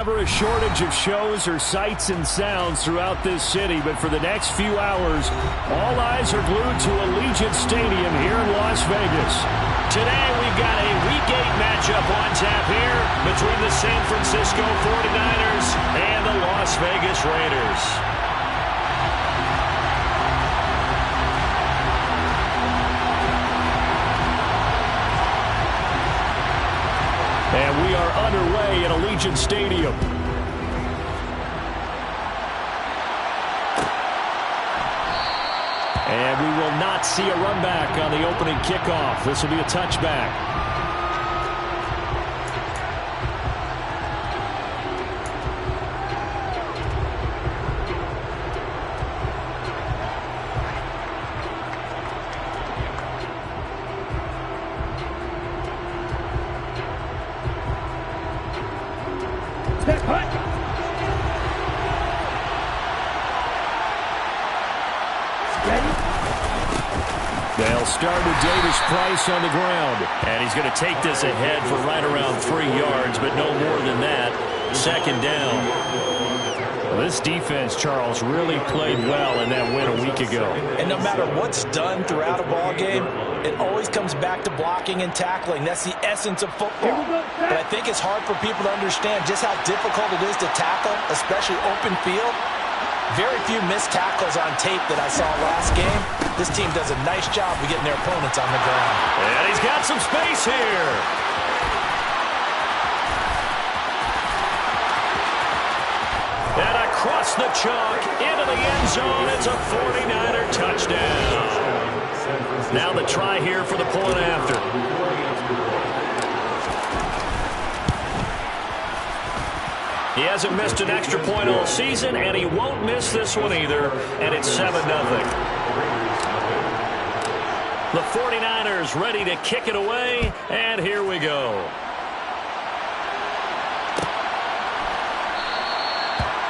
Never a shortage of shows or sights and sounds throughout this city, but for the next few hours, all eyes are glued to Allegiant Stadium here in Las Vegas. Today, we've got a Week 8 matchup on tap here between the San Francisco 49ers and the Las Vegas Raiders. And we are underway at Allegiant Stadium. And we will not see a run back on the opening kickoff. This will be a touchback. They'll start with Davis Price on the ground. And he's going to take this ahead for right around 3 yards, but no more than that. Second down. Well, this defense, Charles, really played well in that win a week ago. And no matter what's done throughout a ball game, it always comes back to blocking and tackling. That's the essence of football. But I think it's hard for people to understand just how difficult it is to tackle, especially open field. Very few missed tackles on tape that I saw last game. This team does a nice job of getting their opponents on the ground. And he's got some space here. And across the chalk into the end zone. It's a 49er touchdown. Now the try here for the point after. He hasn't missed an extra point all season, and he won't miss this one either, and it's 7-0. The 49ers ready to kick it away, and here we go.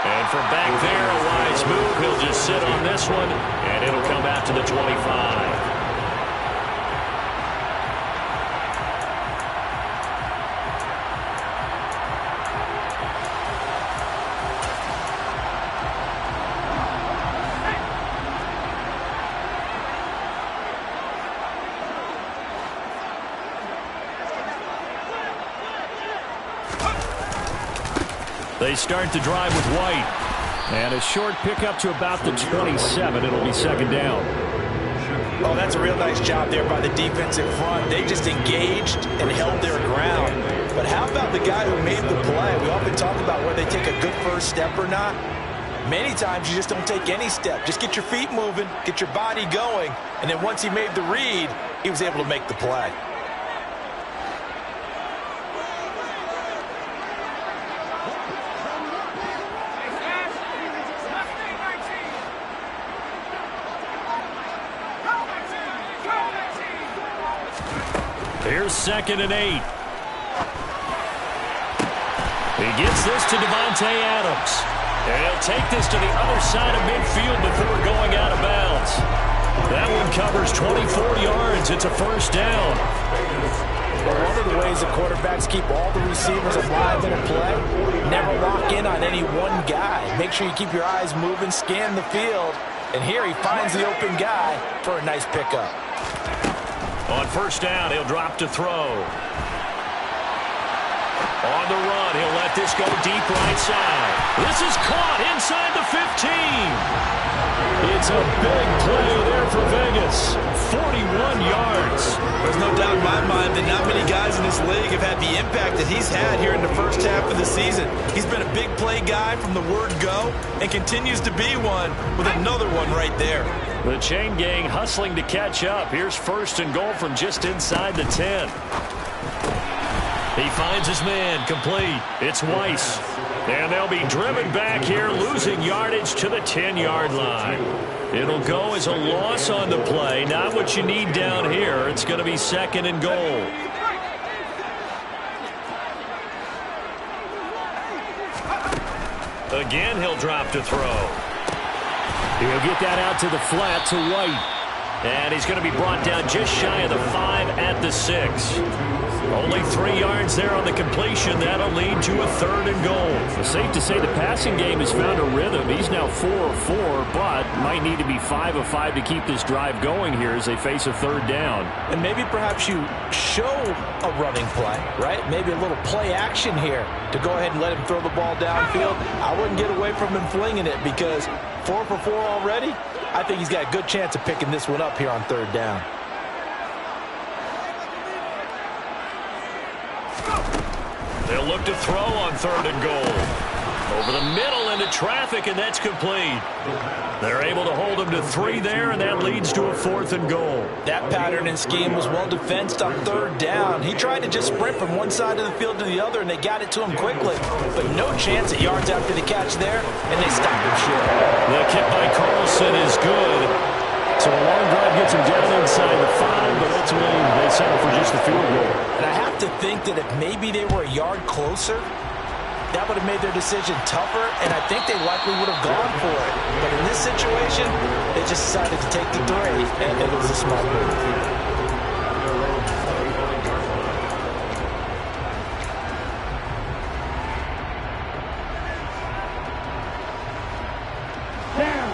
And from back there, a wise move. He'll just sit on this one, and it'll come out to the 25. They start the drive with White. And a short pickup to about the 27. It'll be second down. Oh, that's a real nice job there by the defense in front. They just engaged and held their ground. But how about the guy who made the play? We often talk about whether they take a good first step or not. Many times you just don't take any step. Just get your feet moving, get your body going, and then once he made the read, he was able to make the play. Here's 2nd and 8. He gets this to Davante Adams. And he'll take this to the other side of midfield before going out of bounds. That one covers 24 yards. It's a first down. Well, one of the ways the quarterbacks keep all the receivers alive in a play, never lock in on any one guy. Make sure you keep your eyes moving, scan the field. And here he finds the open guy for a nice pickup. On first down, he'll drop to throw. On the run, he'll let this go deep right side. This is caught inside the 15. It's a big play there for Vegas. 41 yards. There's no doubt in my mind that not many guys in this league have had the impact that he's had here in the first half of the season. He's been a big play guy from the word go and continues to be one with another one right there. The chain gang hustling to catch up. Here's 1st and goal from just inside the 10. He finds his man, complete. It's Weiss. And they'll be driven back here, losing yardage to the 10-yard line. It'll go as a loss on the play. Not what you need down here. It's going to be 2nd and goal. Again, he'll drop to throw. He'll get that out to the flat to White. And he's going to be brought down just shy of the 5 at the 6. Only 3 yards there on the completion. That'll lead to a 3rd and goal. It's safe to say the passing game has found a rhythm. He's now 4 of 4, but might need to be 5 of 5 to keep this drive going here as they face a 3rd down. And maybe perhaps you show a running play, right? Maybe a little play action here to go ahead and let him throw the ball downfield. I wouldn't get away from him flinging it because 4 for 4 already. I think he's got a good chance of picking this one up here on 3rd down. They'll look to throw on 3rd and goal. Over the middle into traffic, and that's complete. They're able to hold him to 3 there, and that leads to a 4th and goal. That pattern and scheme was well defensed on 3rd down. He tried to just sprint from one side of the field to the other, and they got it to him quickly. But no chance at yards after the catch there, and they stopped him short. The kick by Carlson is good. So a long drive gets him down inside the 5, but ultimately they settle for just the field goal. And I have to think that if maybe they were a yard closer, that would have made their decision tougher, and I think they likely would have gone for it. But in this situation, they just decided to take the 3, and it was a smart move.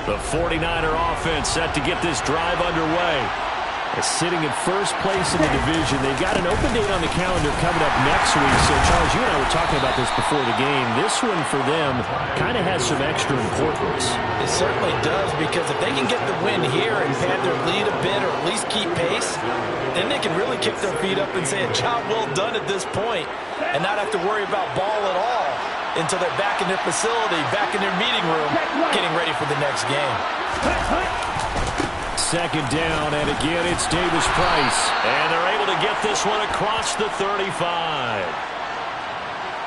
The 49er offense set to get this drive underway. They're sitting in first place in the division. They've got an open date on the calendar coming up next week. So, Charles, you and I were talking about this before the game. This one for them kind of has some extra importance. It certainly does, because if they can get the win here and pad their lead a bit or at least keep pace, then they can really kick their feet up and say a job well done at this point and not have to worry about ball at all until they're back in their facility, back in their meeting room, getting ready for the next game. 2nd down, and again it's Davis Price. And they're able to get this one across the 35.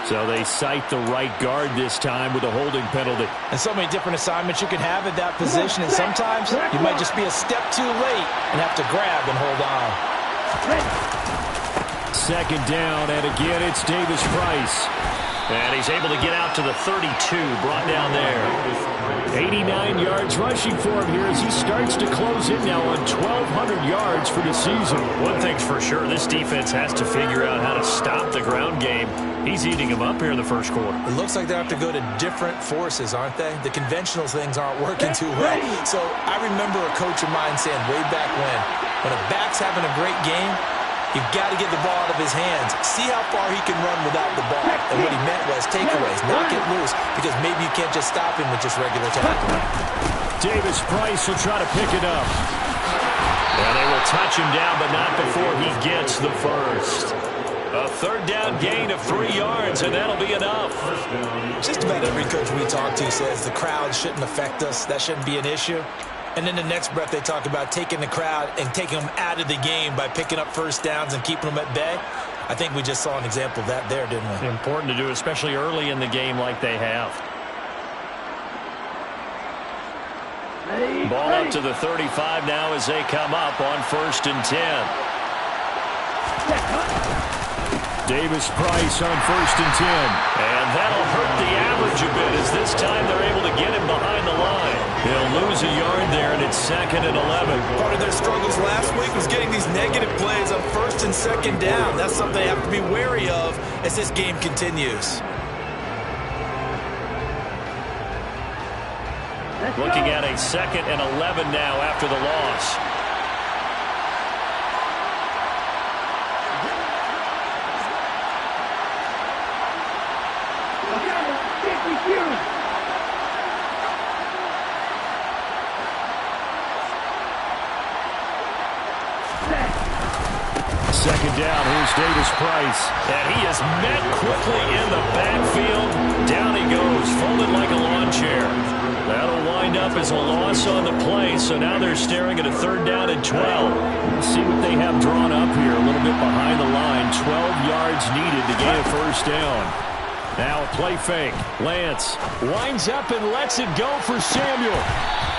So they cite the right guard this time with a holding penalty. And so many different assignments you can have at that position, and sometimes you might just be a step too late and have to grab and hold on. 2nd down, and again it's Davis Price. And he's able to get out to the 32, brought down there. 89 yards rushing for him here as he starts to close in now on 1,200 yards for the season. One thing's for sure, this defense has to figure out how to stop the ground game. He's eating him up here in the first quarter. It looks like they have to go to different forces, aren't they? The conventional things aren't working too well. So I remember a coach of mine saying way back when a back's having a great game, you've got to get the ball out of his hands. See how far he can run without the ball. And what he meant was takeaways, knock it loose, because maybe you can't just stop him with just regular tackling. Davis Price will try to pick it up. And they will touch him down, but not before he gets the first. A 3rd down gain of 3 yards, and that'll be enough. Just about every coach we talk to says the crowd shouldn't affect us. That shouldn't be an issue. And then the next breath they talk about taking the crowd and taking them out of the game by picking up first downs and keeping them at bay. I think we just saw an example of that there, didn't we? Important to do, especially early in the game like they have. Ball up to the 35 now as they come up on 1st and 10. Davis Price on 1st and 10. And that'll hurt the average a bit as this time they're able to get him behind the line. They'll lose a yard there, and it's 2nd and 11. Part of their struggles last week was getting these negative plays on 1st and 2nd down. That's something they have to be wary of as this game continues. Looking at a 2nd and 11 now after the loss. Second down, here's Davis Price. And he is met quickly in the backfield. Down he goes, folded like a lawn chair. That'll wind up as a loss on the play, so now they're staring at a 3rd down and 12. Let's see what they have drawn up here, a little bit behind the line. 12 yards needed to gain a 1st down. Now a play fake. Lance winds up and lets it go for Samuel.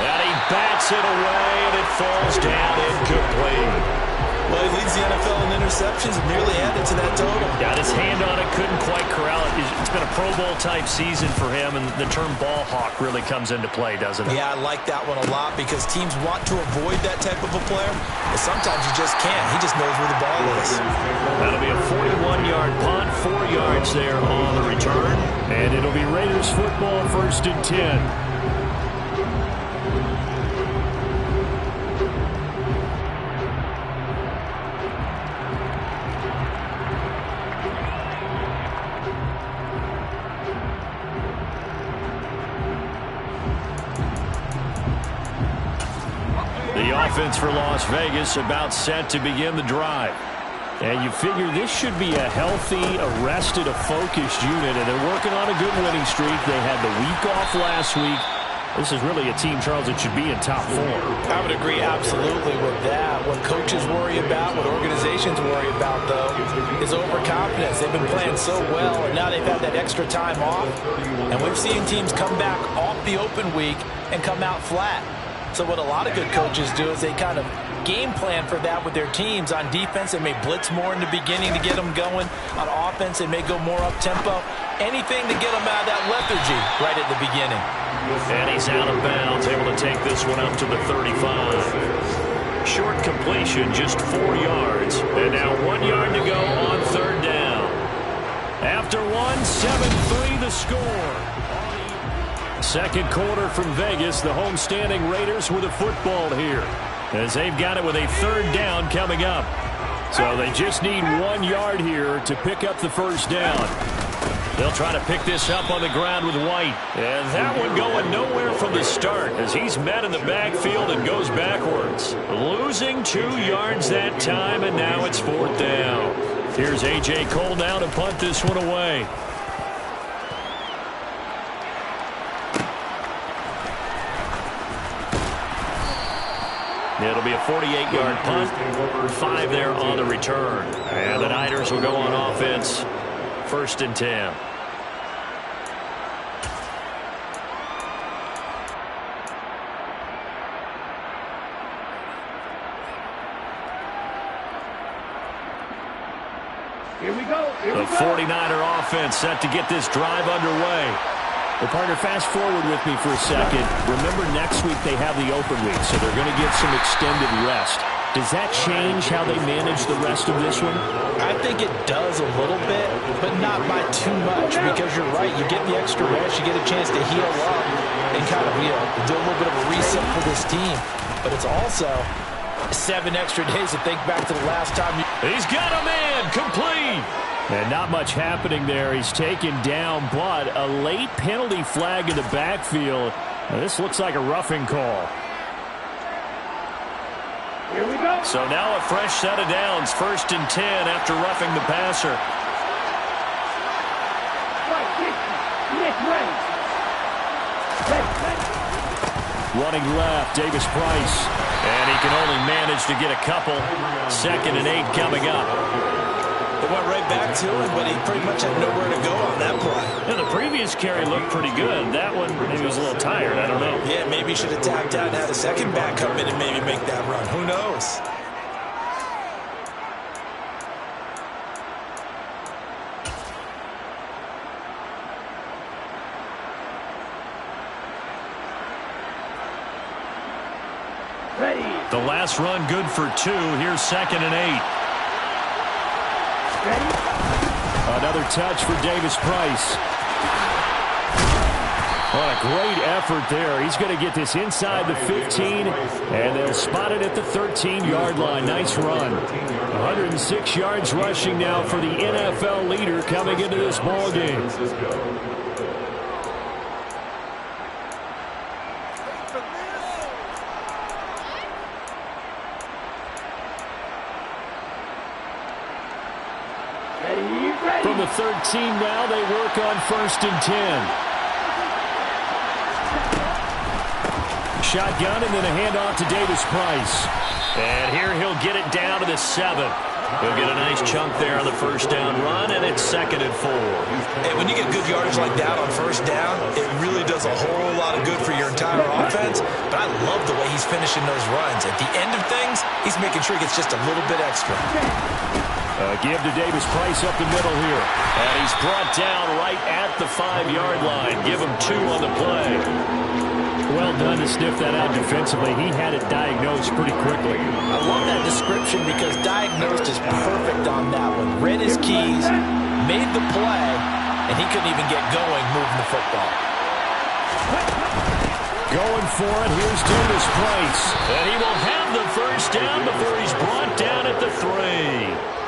And he bats it away, and it falls down incomplete. Well, he leads the NFL in interceptions and nearly added to that total. Got his hand on it, couldn't quite corral it. It's been a Pro Bowl-type season for him, and the term ball hawk really comes into play, doesn't it? Yeah, I like that one a lot because teams want to avoid that type of a player, but sometimes you just can't. He just knows where the ball is. That'll be a 41-yard punt, 4 yards there on the return, and it'll be Raiders football, 1st and 10. The offense for Las Vegas about set to begin the drive. And you figure this should be a healthy, arrested, a focused unit, and they're working on a good winning streak. They had the week off last week. This is really a team, Charles, that should be in top form. I would agree absolutely with that. What coaches worry about, what organizations worry about, though, is overconfidence. They've been playing so well, and now they've had that extra time off. And we've seen teams come back off the open week and come out flat. So what a lot of good coaches do is they kind of game plan for that with their teams. On defense, they may blitz more in the beginning to get them going. On offense, they may go more up-tempo. Anything to get them out of that lethargy right at the beginning. And he's out of bounds, able to take this one up to the 35. Short completion, just 4 yards. And now 1 yard to go on 3rd down. After one, 7-3 the score. Second quarter from Vegas, the homestanding Raiders with a football here, as they've got it with a 3rd down coming up. So they just need 1 yard here to pick up the 1st down. They'll try to pick this up on the ground with White. And that one going nowhere from the start as he's met in the backfield and goes backwards. Losing 2 yards that time, and now it's 4th down. Here's A.J. Cole now to punt this one away. It'll be a 48-yard punt, 5 there on the return. And the Niners will go on offense, 1st and 10. Here we go. The 49er offense set to get this drive underway. Well, partner, fast forward with me for a second. Remember, next week they have the open week, so they're going to get some extended rest. Does that change how they manage the rest of this one? I think it does a little bit, but not by too much, because you're right. You get the extra rest. You get a chance to heal up and kind of do a little bit of a reset for this team. But it's also 7 extra days to think back to the last time. He's got a man, complete. And not much happening there. He's taken down, but a late penalty flag in the backfield. Now, this looks like a roughing call. Here we go. So now a fresh set of downs, 1st and 10 after roughing the passer. Running left, Davis Price. And he can only manage to get a couple. 2nd and 8 coming up. They went right back to him, but he pretty much had nowhere to go on that play. Yeah, the previous carry looked pretty good. That one, maybe he was a little tired. I don't know. Yeah, maybe he should have tapped out and had a second back come in and maybe make that run. Who knows? Ready. The last run good for 2. Here's 2nd and 8. Ready. Another touch for Davis Price. What a great effort there. He's going to get this inside the 15, and they'll spot it at the 13-yard line. Nice run. 106 yards rushing now for the NFL leader coming into this ball game. From the 13 now, they work on 1st and 10. Shotgun and then a handoff to Davis Price. And here he'll get it down to the 7. He'll get a nice chunk there on the 1st down run, and it's 2nd and 4. Hey, when you get good yardage like that on 1st down, it really does a whole lot of good for your entire offense. defense, but I love the way he's finishing those runs. At the end of things, he's making sure he gets just a little bit extra. Give to Davis Price up the middle here. And he's brought down right at the 5-yard line. Give him 2 on the play. Well done to sniff that out defensively. He had it diagnosed pretty quickly. I love that description because diagnosed is perfect on that one. Read his keys, made the play, and he couldn't even get going moving the football. Going for it, here's Davis Price. And he will have the first down before he's brought down at the 3.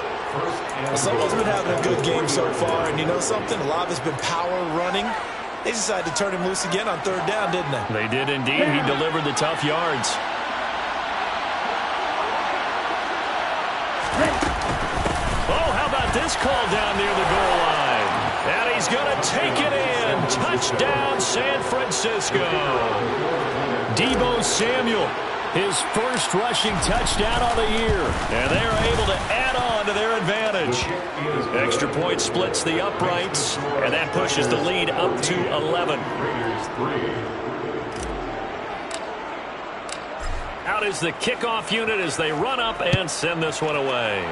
Someone's been having a good game so far, and you know something? A lot of it's been power running. They decided to turn him loose again on 3rd down, didn't they? They did indeed. He delivered the tough yards. Oh, how about this call down near the goal line? And he's going to take it in. Touchdown, San Francisco. Deebo Samuel, his first rushing touchdown of the year. And they are able to add on to their advantage. Extra point splits the uprights, and that pushes the lead up to 11. Out is the kickoff unit as they run up and send this one away.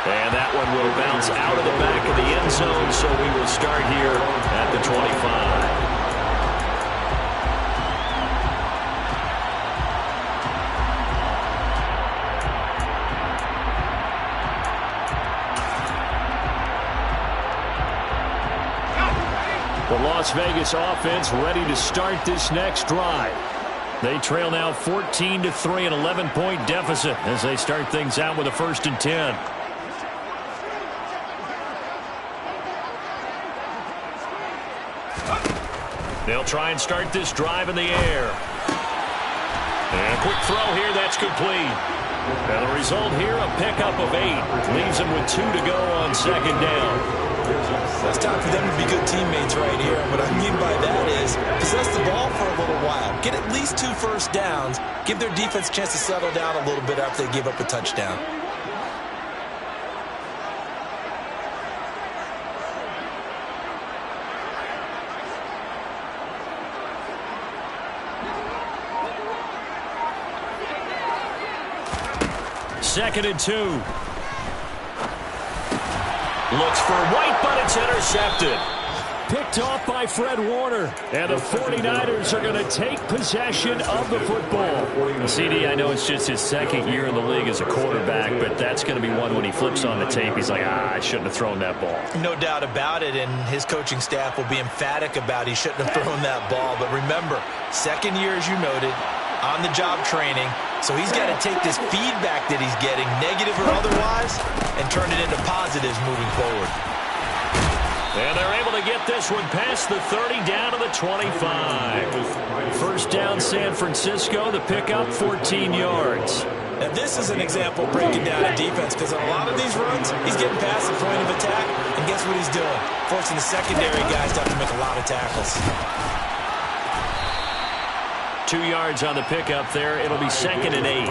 And that one will bounce out of the back of the end zone, so we will start here at the 25. The Las Vegas offense ready to start this next drive. They trail now 14-3, an 11-point deficit as they start things out with a 1st and 10. They'll try and start this drive in the air. And a quick throw here, that's complete. And the result here, a pickup of 8. Leaves them with 2 to go on 2nd down. It's time for them to be good teammates right here. What I mean by that is possess the ball for a little while. Get at least 2 first downs. Give their defense a chance to settle down a little bit after they give up a touchdown. Second and 2. Looks for White, but it's intercepted. Picked off by Fred Warner. And the 49ers are going to take possession of the football. CD, I know it's just his 2nd year in the league as a quarterback, but that's going to be one when he flips on the tape. He's like, I shouldn't have thrown that ball. No doubt about it, and his coaching staff will be emphatic about he shouldn't have thrown that ball. But remember, 2nd year, as you noted, on-the-job training. So he's got to take this feedback that he's getting, negative or otherwise, and turn it into positives moving forward. And they're able to get this one past the 30 down to the 25. 1st down San Francisco, the pickup 14 yards. Now this is an example of breaking down a defense because on a lot of these runs, he's getting past the point of attack, and guess what he's doing? Forcing the secondary guys to have to make a lot of tackles. 2 yards on the pickup there. It'll be 2nd and 8.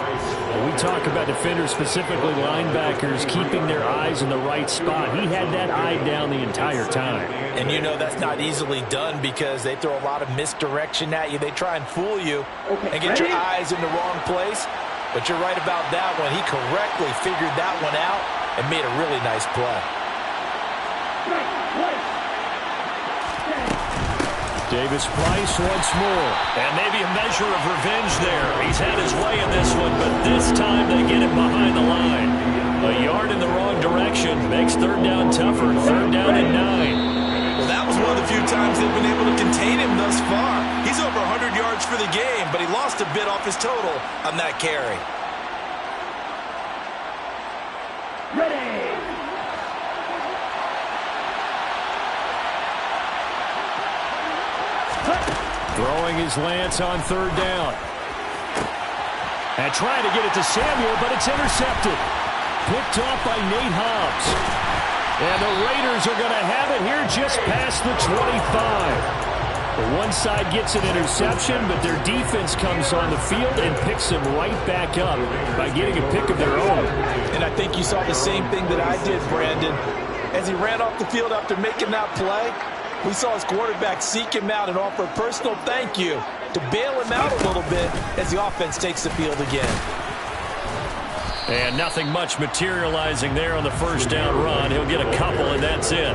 We talk about defenders, specifically linebackers, keeping their eyes in the right spot. He had that eye down the entire time. And you know that's not easily done because they throw a lot of misdirection at you. They try and fool you and get your eyes in the wrong place. But you're right about that one. He correctly figured that one out and made a really nice play. Davis Price once more. And maybe a measure of revenge there. He's had his way in this one, but this time they get him behind the line. A yard in the wrong direction makes 3rd down tougher. 3rd down and 9. Well, that was one of the few times they've been able to contain him thus far. He's over 100 yards for the game, but he lost a bit off his total on that carry. Ready. Throwing his Lance on 3rd down. And trying to get it to Samuel, but it's intercepted. Picked off by Nate Hobbs. And the Raiders are going to have it here just past the 25. The one side gets an interception, but their defense comes on the field and picks them right back up by getting a pick of their own. And I think you saw the same thing that I did, Brandon. As he ran off the field after making that play, We saw his quarterback seek him out and offer a personal thank you to bail him out a little bit as the offense takes the field again. And nothing much materializing there on the first down run. He'll get a couple, and that's it.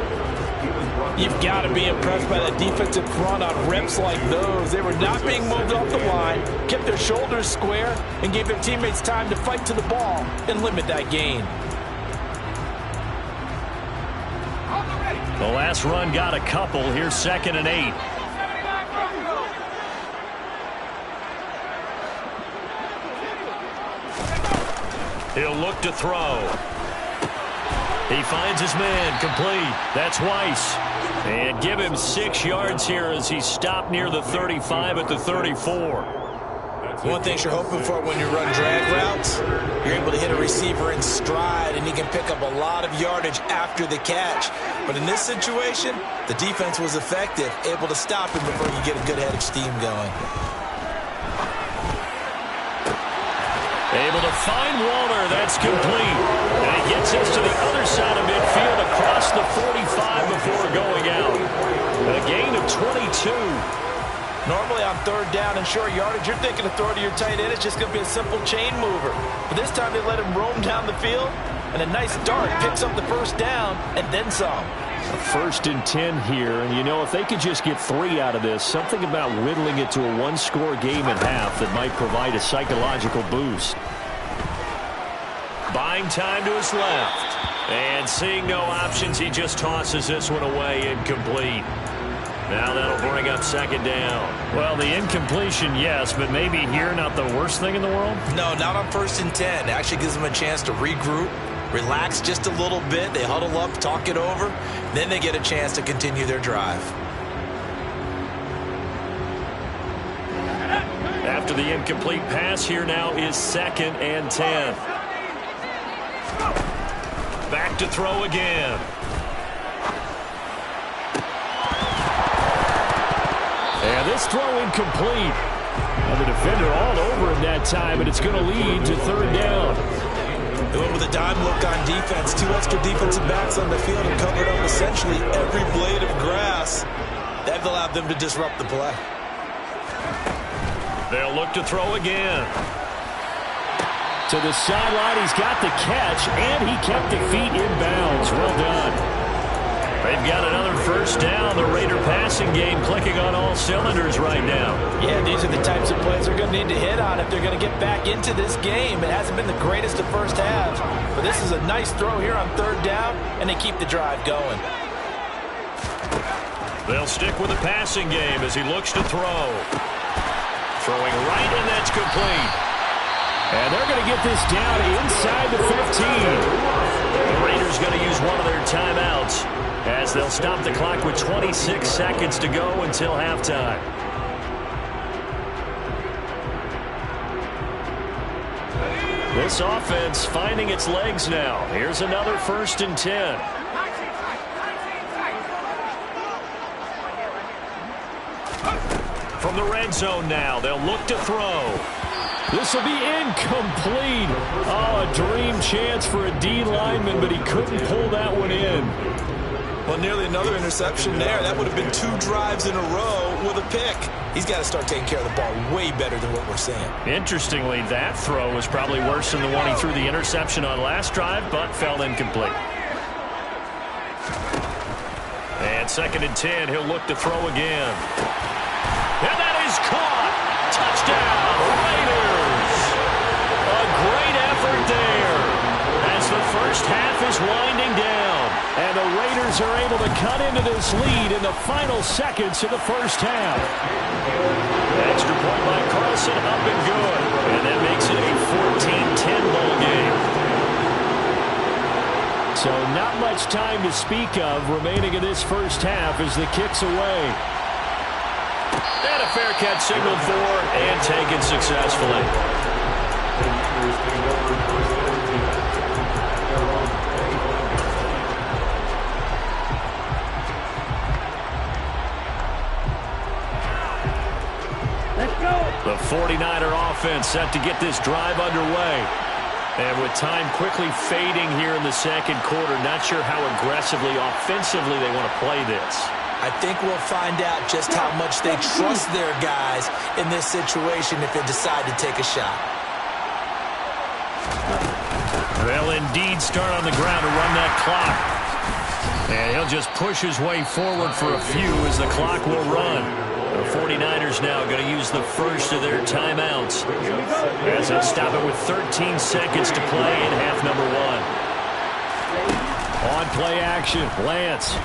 You've got to be impressed by that defensive front on reps like those. They were not being moved off the line, kept their shoulders square, and gave their teammates time to fight to the ball and limit that gain. The last run got a couple. Here's 2nd and 8. He'll look to throw. He finds his man, complete. That's Weiss. And give him 6 yards here as he stopped near the 35 at the 34. One thing you're hoping for when you run drag routes, you're able to hit a receiver in stride, and he can pick up a lot of yardage after the catch. But in this situation, the defense was effective, able to stop him before you get a good head of steam going. Able to find Walter. That's complete. And he gets us to the other side of midfield across the 45 before going out. A gain of 22. Normally on 3rd down and short yardage, you're thinking of throwing to your tight end. It's just going to be a simple chain mover. But this time they let him roam down the field, and a nice dart picks up the first down and then some. 1st and 10 here, and you know, if they could just get 3 out of this, something about whittling it to a 1-score game at half that might provide a psychological boost. Buying time to his left, and seeing no options, he just tosses this one away, incomplete. Now that'll bring up 2nd down. Well, the incompletion, yes, but maybe here not the worst thing in the world? No, not on 1st and 10. It actually gives them a chance to regroup, relax just a little bit. They huddle up, talk it over. Then they get a chance to continue their drive. After the incomplete pass, here now is 2nd and 10. Back to throw again. And this throw incomplete. And the defender all over him that time, and it's going to lead to 3rd down. They went with a dime look on defense. 2 extra defensive backs on the field and covered up essentially every blade of grass. That allowed them to disrupt the play. They'll look to throw again. To the sideline, he's got the catch, and he kept the feet in bounds. Well done. They've got another 1st down. The Raider passing game clicking on all cylinders right now. Yeah, these are the types of plays they're going to need to hit on if they're going to get back into this game. It hasn't been the greatest of first halves, but this is a nice throw here on 3rd down, and they keep the drive going. They'll stick with the passing game as he looks to throw. Throwing right, and that's complete. And they're going to get this down inside the 15. The Raiders going to use one of their timeouts as they'll stop the clock with 26 seconds to go until halftime. This offense finding its legs now. Here's another 1st and 10. From the red zone now, they'll look to throw. This will be incomplete. Oh, a dream chance for a D lineman, but he couldn't pull that one in. Well, nearly another interception there. That would have been 2 drives in a row with a pick. He's got to start taking care of the ball way better than what we're seeing. Interestingly, that throw was probably worse than the one he threw the interception on last drive, but fell incomplete. And 2nd and 10, he'll look to throw again. And that is caught. Touchdown, Raiders. A great effort there as the first half is winding down. And the Raiders are able to cut into this lead in the final seconds of the first half. Extra point by Carlson, up and good. And that makes it a 14-10 ball game. So not much time to speak of remaining in this first half as the kick's away. And a fair catch signaled for and taken successfully. Let's go. The 49er offense set to get this drive underway. And with time quickly fading here in the second quarter, not sure how aggressively, offensively they want to play this. I think we'll find out just how much they trust their guys in this situation if they decide to take a shot. They'll indeed start on the ground to run that clock. And he'll just push his way forward for a few as the clock will run. The 49ers now going to use the first of their timeouts as they'll stop it with 13 seconds to play in half number 1. On play action, Lance.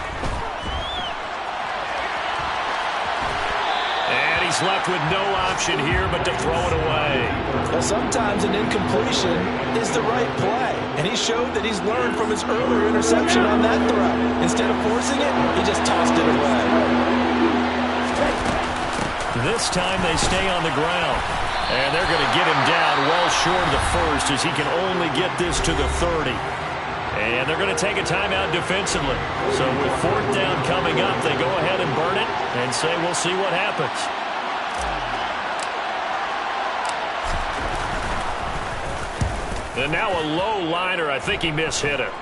And he's left with no option here but to throw it away. Well, sometimes an incompletion is the right play, and he showed that he's learned from his earlier interception on that throw. Instead of forcing it, he just tossed it away. This time they stay on the ground, and they're going to get him down well short of the first as he can only get this to the 30. And they're going to take a timeout defensively. So with 4th down coming up, they go ahead and burn it and say we'll see what happens. And now a low liner. I think he mishit it.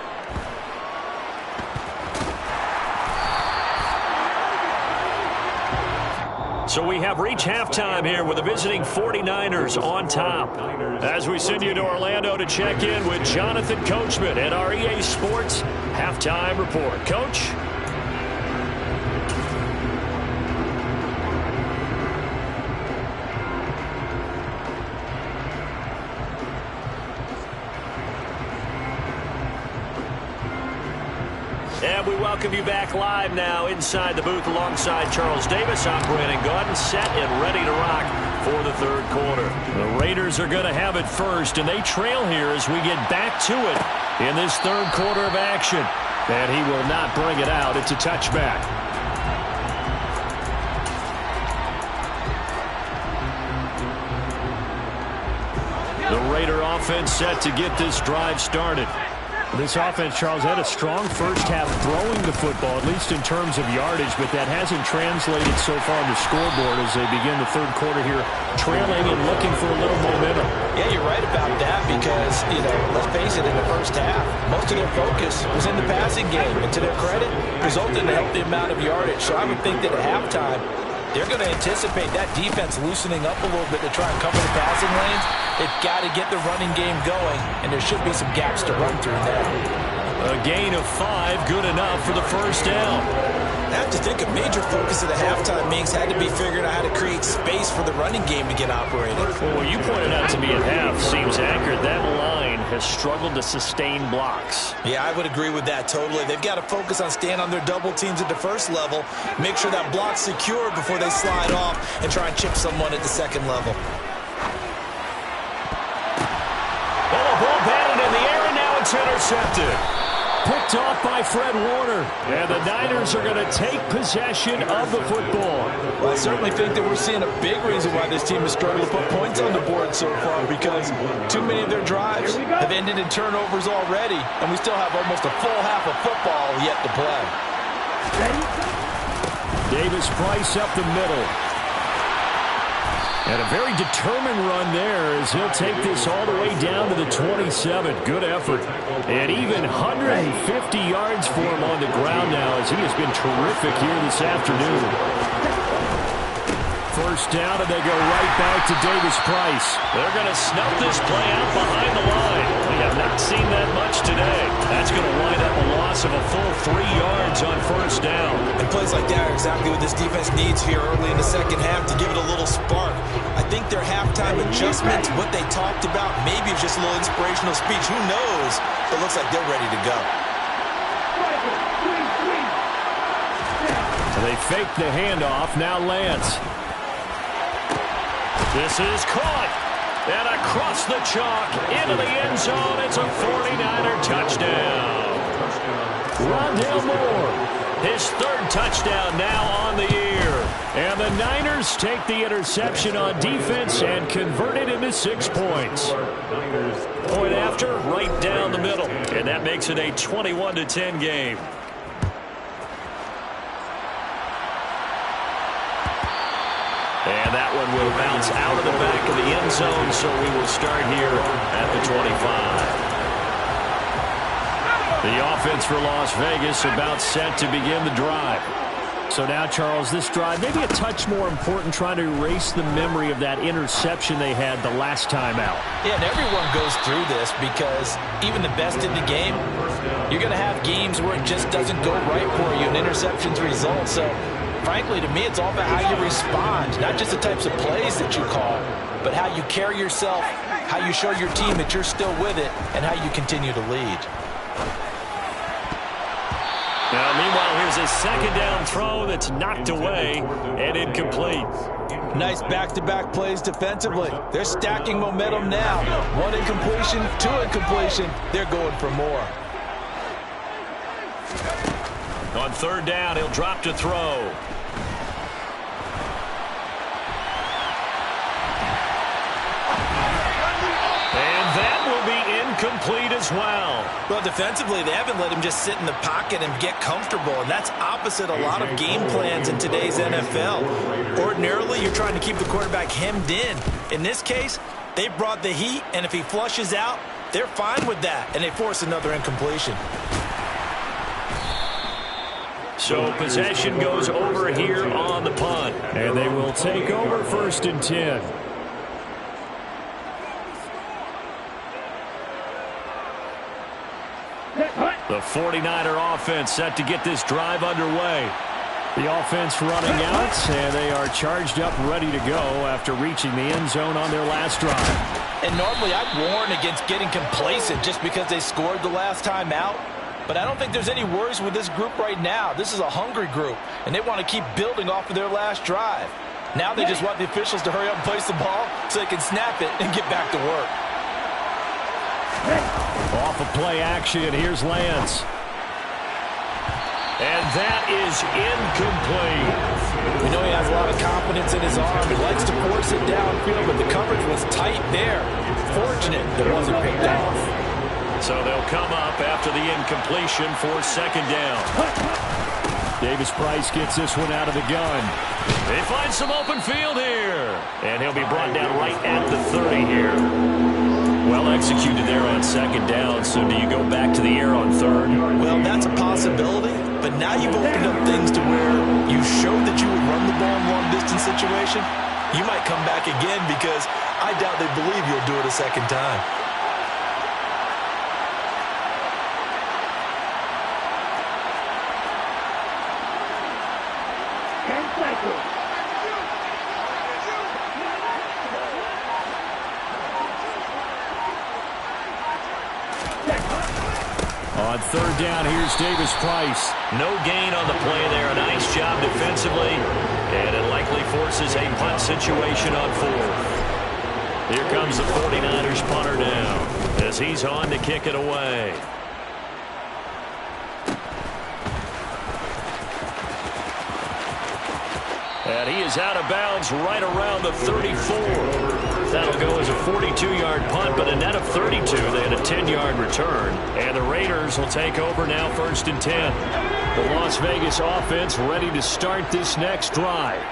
So we have reached halftime here with the visiting 49ers on top. As we send you to Orlando to check in with Jonathan Coachman at our EA Sports Halftime Report. Coach? And we welcome you back live now inside the booth alongside Charles Davis. I'm Brandon Gaudin, set and ready to rock for the third quarter. The Raiders are going to have it first, and they trail here as we get back to it in this third quarter of action. And he will not bring it out. It's a touchback. The Raider offense set to get this drive started. This offense, Charles, had a strong first half throwing the football, at least in terms of yardage, but that hasn't translated so far on the scoreboard as they begin the third quarter here, trailing and looking for a little momentum. Yeah, you're right about that because, let's face it, in the first half, most of their focus was in the passing game, and to their credit, resulted in a healthy amount of yardage. So I would think that at halftime, they're going to anticipate that defense loosening up a little bit to try and cover the passing lanes. They've got to get the running game going, and there should be some gaps to run through now. A gain of 5, good enough for the first down. I have to think a major focus of the halftime meetings had to be figuring out how to create space for the running game to get operated. Well, what you pointed out to me at half seems accurate. That line has struggled to sustain blocks. Yeah, I would agree with that totally. They've got to focus on staying on their double teams at the first level, make sure that block's secure before they slide off and try and chip someone at the second level. Well, a ball batted in the air, and now it's intercepted. Picked off by Fred Warner. And the Niners are going to take possession of the football. Well, I certainly think that we're seeing a big reason why this team has struggled to put points on the board so far, because too many of their drives have ended in turnovers already, and we still have almost a full half of football yet to play. Davis-Price up the middle. And a very determined run there as he'll take this all the way down to the 27. Good effort. And even 150 yards for him on the ground now as he has been terrific here this afternoon. First down, and they go right back to Davis-Price. They're going to snuff this play out behind the line. We have not seen that much today. That's going to wind up a loss of a full 3 yards on first down. And plays like that are exactly what this defense needs here early in the second half to give it a little spark. I think their halftime adjustments, what they talked about, maybe it's just a little inspirational speech. Who knows? But it looks like they're ready to go. So they fake the handoff. Now Lance. This is caught. And across the chalk into the end zone. It's a 49er touchdown. Rondale Moore, his third touchdown now on the year. And the Niners take the interception on defense and convert it into 6 points. Point after, right down the middle. And that makes it a 21-10 game. And that one will bounce out of the back of the end zone, so we will start here at the 25. The offense for Las Vegas about set to begin the drive. So now, Charles, this drive maybe a touch more important, trying to erase the memory of that interception they had the last time out. Yeah, and everyone goes through this because even the best in the game, you're going to have games where it just doesn't go right for you and interceptions result. So, frankly, to me, it's all about how you respond, not just the types of plays that you call, but how you carry yourself, how you show your team that you're still with it, and how you continue to lead. Now, meanwhile, here's a second down throw that's knocked away and incomplete. Nice back-to-back plays defensively. They're stacking momentum now. One incompletion, two incompletion. They're going for more. On third down, he'll drop to throw. Complete as well. Well, defensively, they haven't let him just sit in the pocket and get comfortable, and that's opposite a lot of game plans in today's NFL. Ordinarily, you're trying to keep the quarterback hemmed in. In this case, they brought the heat, and if he flushes out, they're fine with that, and they force another incompletion. So possession goes over here on the punt, and they will take over 1st and 10. The 49er offense set to get this drive underway. The offense running out, and they are charged up, ready to go after reaching the end zone on their last drive. And normally I'd warn against getting complacent just because they scored the last time out. But I don't think there's any worries with this group right now. This is a hungry group, and they want to keep building off of their last drive. Now they just want the officials to hurry up and place the ball so they can snap it and get back to work. Off of play action, here's Lance. And that is incomplete. We know he has a lot of confidence in his arm. He likes to force it downfield, but the coverage was tight there. Fortunate that it wasn't picked off. So they'll come up after the incompletion for 2nd down. Davis Price gets this one out of the gun. They find some open field here. And he'll be brought down right at the 30 here. Well executed there on 2nd down, so do you go back to the air on 3rd? Well, that's a possibility, but now you've opened up things to where you showed that you would run the ball in a long-distance situation. You might come back again because I doubt they believe you'll do it a second time. On 3rd down, here's Davis Price. No gain on the play there. A nice job defensively. And it likely forces a punt situation on 4th. Here comes the 49ers punter now as he's on to kick it away. And he is out of bounds right around the 34. That'll go as a 42-yard punt, but a net of 32. They had a 10-yard return. And the Raiders will take over now 1st and 10. The Las Vegas offense ready to start this next drive.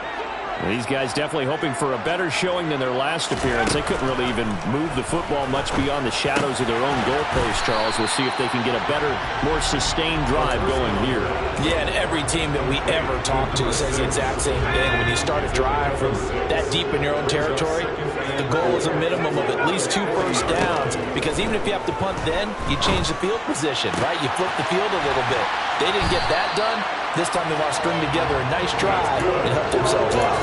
These guys definitely hoping for a better showing than their last appearance. They couldn't really even move the football much beyond the shadows of their own goalpost, Charles. We'll see if they can get a better, more sustained drive going here. Yeah, and every team that we ever talk to says the exact same thing. When you start a drive from that deep in your own territory, the goal is a minimum of at least 2 first downs, because even if you have to punt then, you change the field position, right? You flip the field a little bit. They didn't get that done. This time they want to string together a nice drive and help themselves out.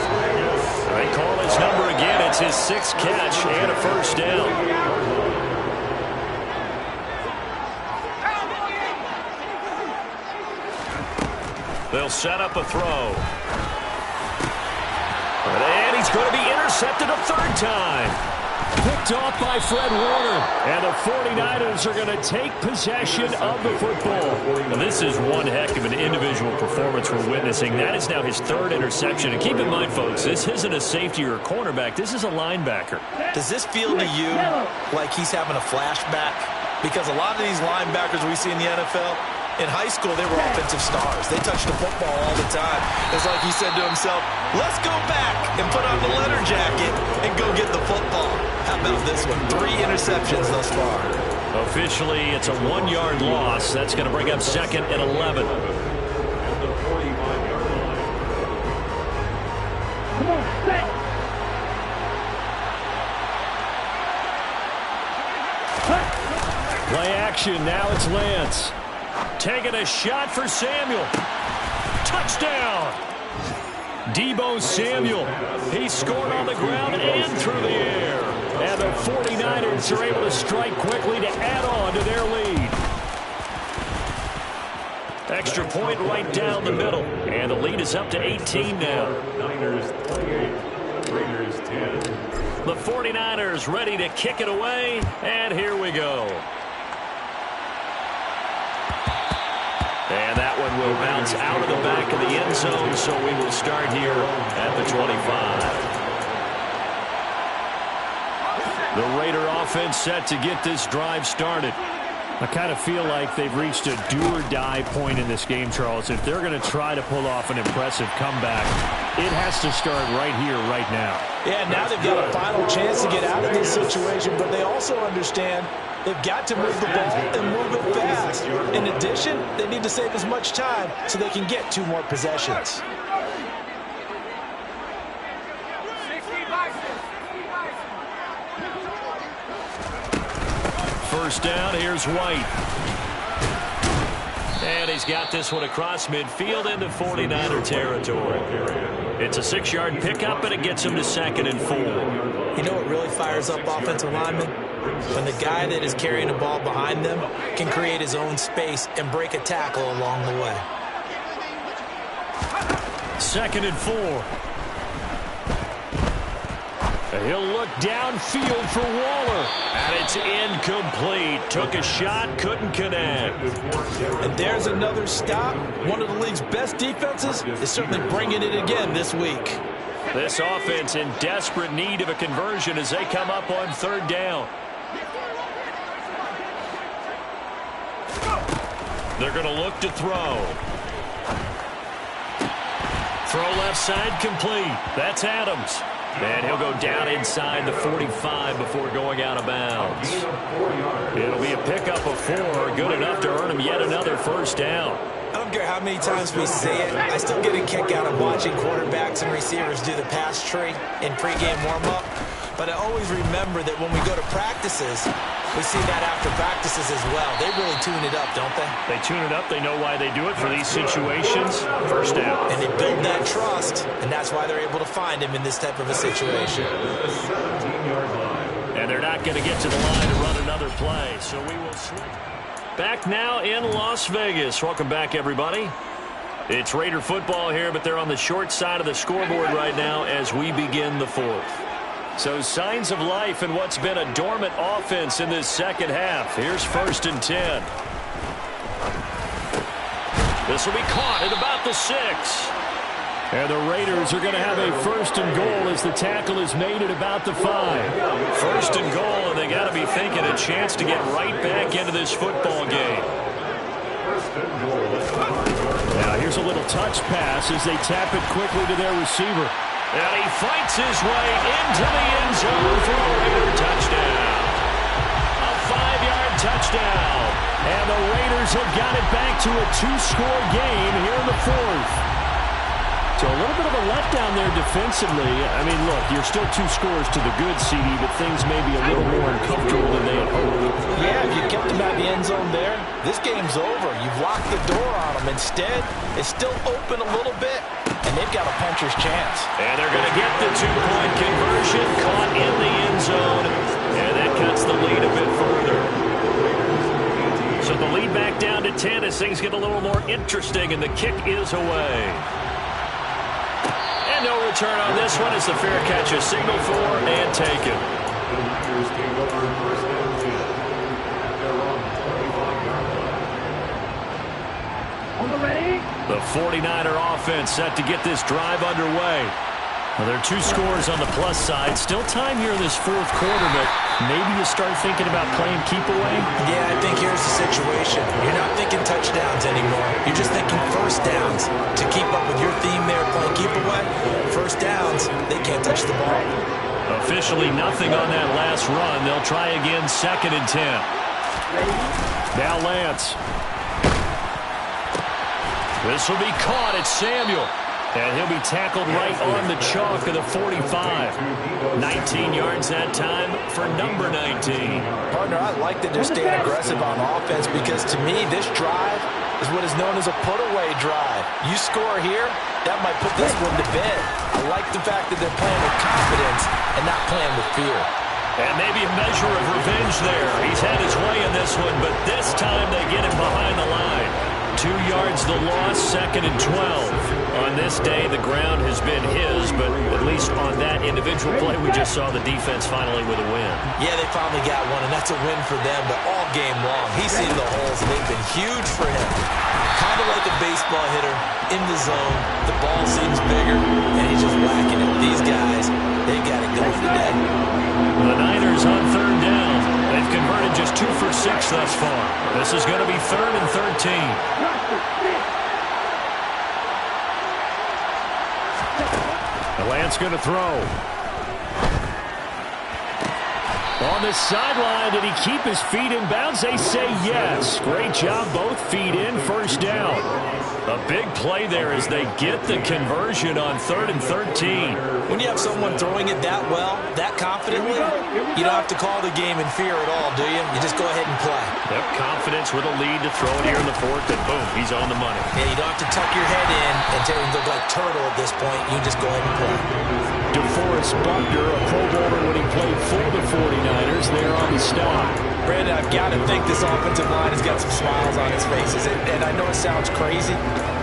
They call his number again. It's his 6th catch and a 1st down. They'll set up a throw. And he's going to be intercepted a 3rd time. Picked off by Fred Warner. And the 49ers are going to take possession of the football. Now, this is one heck of an individual performance we're witnessing. That is now his 3rd interception. And keep in mind, folks, this isn't a safety or a cornerback. This is a linebacker. Does this feel to you like he's having a flashback? Because a lot of these linebackers we see in the NFL, in high school, they were offensive stars. They touched the football all the time. It's like he said to himself, let's go back and put on the leather jacket and go get the football. How about this one? 3 interceptions thus far. Officially, it's a 1-yard loss. That's going to bring up 2nd and 11. action. Now it's Lance. Taking a shot for Samuel. Touchdown! Deebo Samuel. He scored on the ground and through the air. And the 49ers are able to strike quickly to add on to their lead. Extra point right down the middle. And the lead is up to 18 now. Niners 28, Raiders 10. The 49ers ready to kick it away. And here we go. And that one will bounce out of the back of the end zone, so we will start here at the 25. The Raider offense set to get this drive started. I kind of feel like they've reached a do-or-die point in this game, Charles. If they're going to try to pull off an impressive comeback, it has to start right here, right now. Yeah, now they've got a final chance to get out of this situation, but they also understand they've got to move the ball and move it fast. In addition, they need to save as much time so they can get 2 more possessions. First down, here's White. And he's got this one across midfield into 49er territory. It's a 6-yard pickup, and it gets him to 2nd and 4. You know what really fires up offensive linemen? When the guy that is carrying the ball behind them can create his own space and break a tackle along the way. 2nd and 4. He'll look downfield for Waller. And it's incomplete. Took a shot, couldn't connect. And there's another stop. One of the league's best defenses is certainly bringing it again this week. This offense in desperate need of a conversion as they come up on 3rd down. They're going to look to throw. Throw left side complete. That's Adams. And he'll go down inside the 45 before going out of bounds. It'll be a pickup of 4, good enough to earn him yet another first down. I don't care how many times we see it. I still get a kick out of watching quarterbacks and receivers do the pass tree in pregame warm-up. But I always remember that when we go to practices, we see that after practices as well. They really tune it up, don't they? They tune it up. They know why they do it for these situations. First down. And they build that trust, and that's why they're able to find him in this type of a situation. And they're not going to get to the line to run another play, so we will swing. Back now in Las Vegas. Welcome back, everybody. It's Raider football here, but they're on the short side of the scoreboard right now as we begin the 4th. So signs of life in what's been a dormant offense in this second half. Here's 1st and 10. This will be caught at about the 6. And the Raiders are going to have a 1st and goal as the tackle is made at about the 5. 1st and goal, and they got to be thinking a chance to get right back into this football game. Now here's a little touch pass as they tap it quickly to their receiver. And he fights his way into the end zone for a Raider touchdown. A 5-yard touchdown. And the Raiders have got it back to a 2-score game here in the 4th. So a little bit of a letdown there defensively. I mean, look, you're still 2 scores to the good, CD, but things may be a little more uncomfortable than they had hoped. Yeah, if you kept them at the end zone there, this game's over. You've locked the door on them. Instead, it's still open a little bit, and they've got a puncher's chance. And they're going to get the 2-point conversion, caught in the end zone, and that cuts the lead a bit further. So the lead back down to 10 as things get a little more interesting, and the kick is away. And no return on this one as the fair catch is signaled for and taken. The 49er offense set to get this drive underway. Well, there are 2 scores on the plus side. Still time here in this 4th quarter, but maybe you start thinking about playing keep away? Yeah, I think here's the situation. You're not thinking touchdowns anymore. You're just thinking first downs. To keep up with your theme there, playing keep away, first downs, they can't touch the ball. Officially nothing on that last run. They'll try again, 2nd and 10. Now Lance. This will be caught at Samuel. And he'll be tackled right on the chalk of the 45. 19 yards that time for number 19. Partner, I like that they're staying aggressive on offense because to me, this drive is what is known as a put-away drive. You score here, that might put this one to bed. I like the fact that they're playing with confidence and not playing with fear. And maybe a measure of revenge there. He's had his way in this one, but this time they get him behind the line. 2 yards the loss, 2nd and 12. On this day, the ground has been his, but at least on that individual play, we just saw the defense finally with a win. Yeah, they finally got one, and that's a win for them, but all game long, he's seen the holes, and they've been huge for him. Kind of like a baseball hitter in the zone. The ball seems bigger, and he's just whacking it. These guys, they got it going today. The Niners on 3rd down. They've converted just 2 for 6 thus far. This is going to be 3rd and 13. Lance going to throw. On the sideline, did he keep his feet in bounds? They say yes. Great job, both feet in, 1st down. A big play there as they get the conversion on 3rd and 13. When you have someone throwing it that well, that confidently, you don't have to call the game in fear at all, do you? You just go ahead and play. Yep, confidence with a lead to throw it here in the 4th, and boom, he's on the money. Yeah, you don't have to tuck your head in and look like turtle at this point. You just go ahead and play. DeForest Buckner, a Pro Bowler when he played for the 49ers, there on the stop. Brandon, I've got to think this offensive line has got some smiles on its faces. And I know it sounds crazy,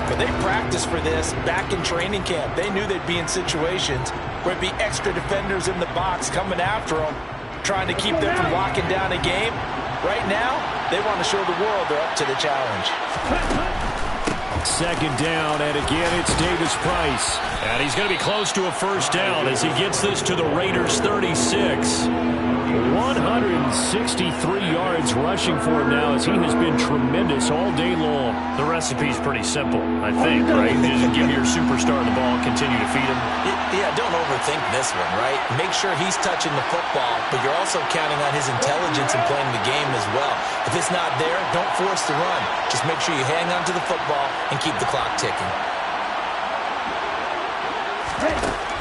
but they practiced for this back in training camp. They knew they'd be in situations where it'd be extra defenders in the box coming after them, trying to keep them from locking down a game. Right now, they want to show the world they're up to the challenge. 2nd down, and again, it's Davis Price. And he's going to be close to a 1st down as he gets this to the Raiders' 36. 163 yards rushing for him now as he has been tremendous all day long. The recipe's pretty simple, I think, right? You just give your superstar the ball, continue to feed him. Yeah, don't overthink this one, right? Make sure he's touching the football, but you're also counting on his intelligence in playing the game as well. If it's not there, don't force the run. Just make sure you hang on to the football and keep the clock ticking.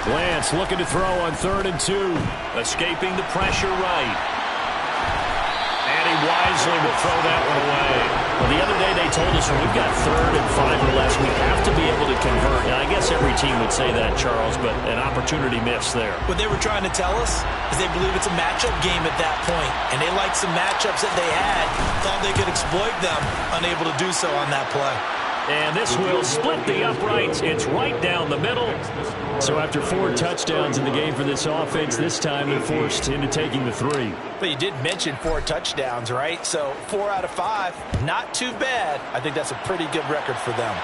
Lance looking to throw on 3rd and 2. Escaping the pressure right. And he wisely will throw that one away. Well, the other day they told us when we've got 3rd and 5 or less, we have to be able to convert. Now, I guess every team would say that, Charles, but an opportunity missed there. What they were trying to tell us is they believe it's a matchup game at that point, and they liked some matchups that they had, thought they could exploit them, unable to do so on that play. And this will split the uprights. It's right down the middle. So after 4 touchdowns in the game for this offense, this time they're forced into taking the 3. But you did mention 4 touchdowns, right? So 4 out of 5, not too bad. I think that's a pretty good record for them.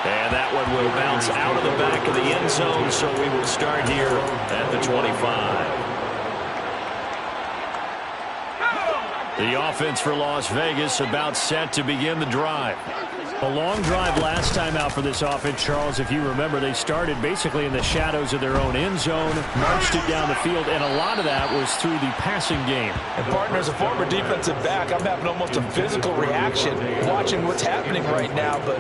And that one will bounce out of the back of the end zone, so we will start here at the 25. The offense for Las Vegas about set to begin the drive. A long drive last time out for this offense, Charles. If you remember, they started basically in the shadows of their own end zone, marched it down the field, and a lot of that was through the passing game. And, partner, as a former defensive back, I'm having almost a physical reaction watching what's happening right now. But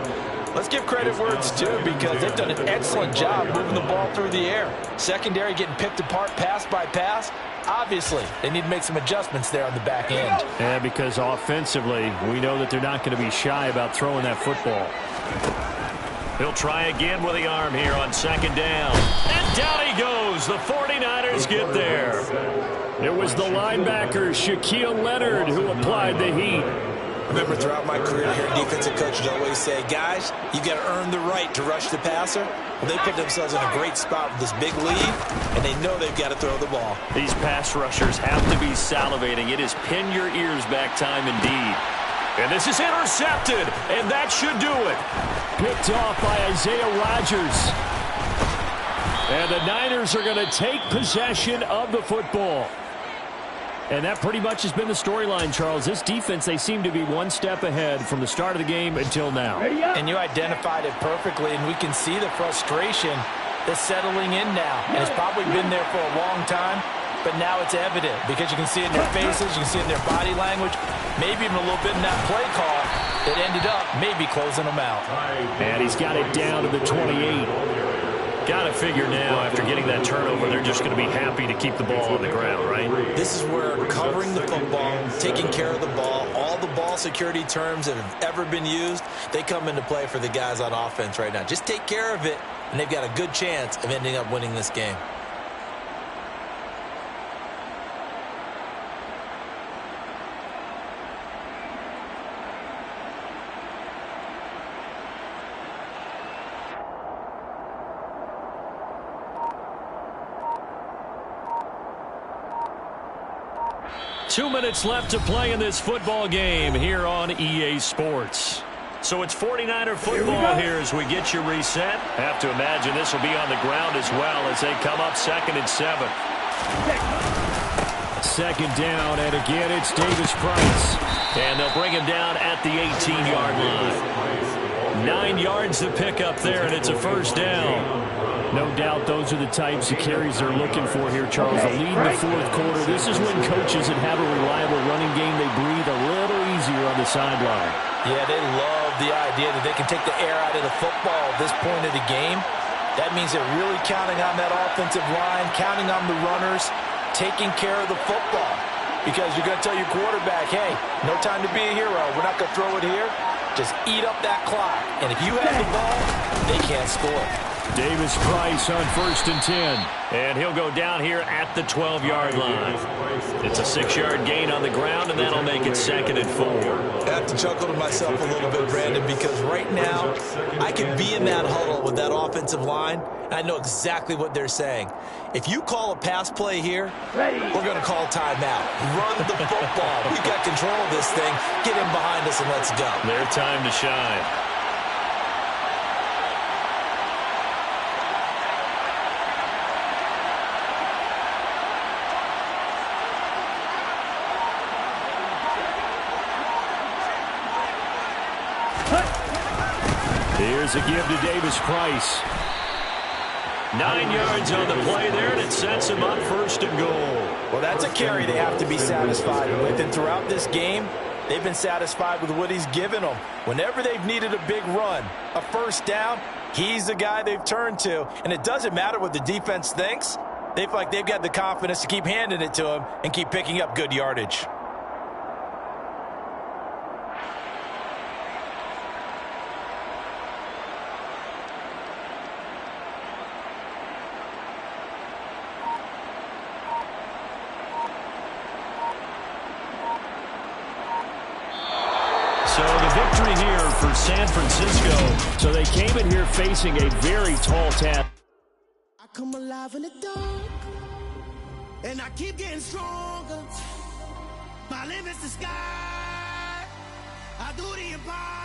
let's give credit where it's due because they've done an excellent job moving the ball through the air. Secondary getting picked apart pass by pass. Obviously, they need to make some adjustments there on the back end. Yeah, because offensively, we know that they're not going to be shy about throwing that football. He'll try again with the arm here on 2nd down. And down he goes. The 49ers get there. It was the linebacker, Shaquille Leonard, who applied the heat. I remember throughout my career here, defensive coaches always say, guys, you got to earn the right to rush the passer. Well, they put themselves in a great spot with this big lead, and they know they've got to throw the ball. These pass rushers have to be salivating. It is pin your ears back time indeed. And this is intercepted, and that should do it. Picked off by Isaiah Rodgers. And the Niners are going to take possession of the football. And that pretty much has been the storyline, Charles. This defense, they seem to be one step ahead from the start of the game until now. And you identified it perfectly, and we can see the frustration that's settling in now. And it's probably been there for a long time, but now it's evident because you can see it in their faces, you can see it in their body language, maybe even a little bit in that play call. It ended up maybe closing them out. And he's got it down to the 28. Got to figure now, after getting that turnover, they're just going to be happy to keep the ball on the ground, right? This is where covering the football, taking care of the ball, all the ball security terms that have ever been used, they come into play for the guys on offense right now. Just take care of it, and they've got a good chance of ending up winning this game. Two minutes left to play in this football game here on EA Sports. So it's 49er football here as we get you reset. Have to imagine this will be on the ground as well as they come up 2nd and 7. Second down, and again it's Davis-Price. And they'll bring him down at the 18-yard line. 9 yards to pick up there, and it's a first down. No doubt those are the types of carries they're looking for here, Charles. The lead in the fourth quarter. This is when coaches that have a reliable running game, they breathe a little easier on the sideline. Yeah, they love the idea that they can take the air out of the football at this point of the game. That means they're really counting on that offensive line, counting on the runners, taking care of the football. Because you're going to tell your quarterback, hey, no time to be a hero. We're not going to throw it here. Just eat up that clock. And if you have the ball, they can't score. Davis-Price on 1st and 10. And he'll go down here at the 12-yard line. It's a 6-yard gain on the ground, and that'll make it 2nd and 4. I have to chuckle to myself a little bit, Brandon, because right now I could be in that huddle with that offensive line, and I know exactly what they're saying. If you call a pass play here, we're going to call timeout. Run the football. We've got control of this thing. Get in behind us and let's go. Their time to shine. Here's a give to Davis-Price. 9 yards on the play there, and it sets him up 1st and goal. Well, that's a carry they have to be satisfied with. And throughout this game, they've been satisfied with what he's given them. Whenever they've needed a big run, a first down, he's the guy they've turned to. And it doesn't matter what the defense thinks. They feel like they've got the confidence to keep handing it to him and keep picking up good yardage. So the victory here for San Francisco. So they came in here facing a very tall task. I come alive in the dark, and I keep getting stronger. My limit's the sky. I do the impossible.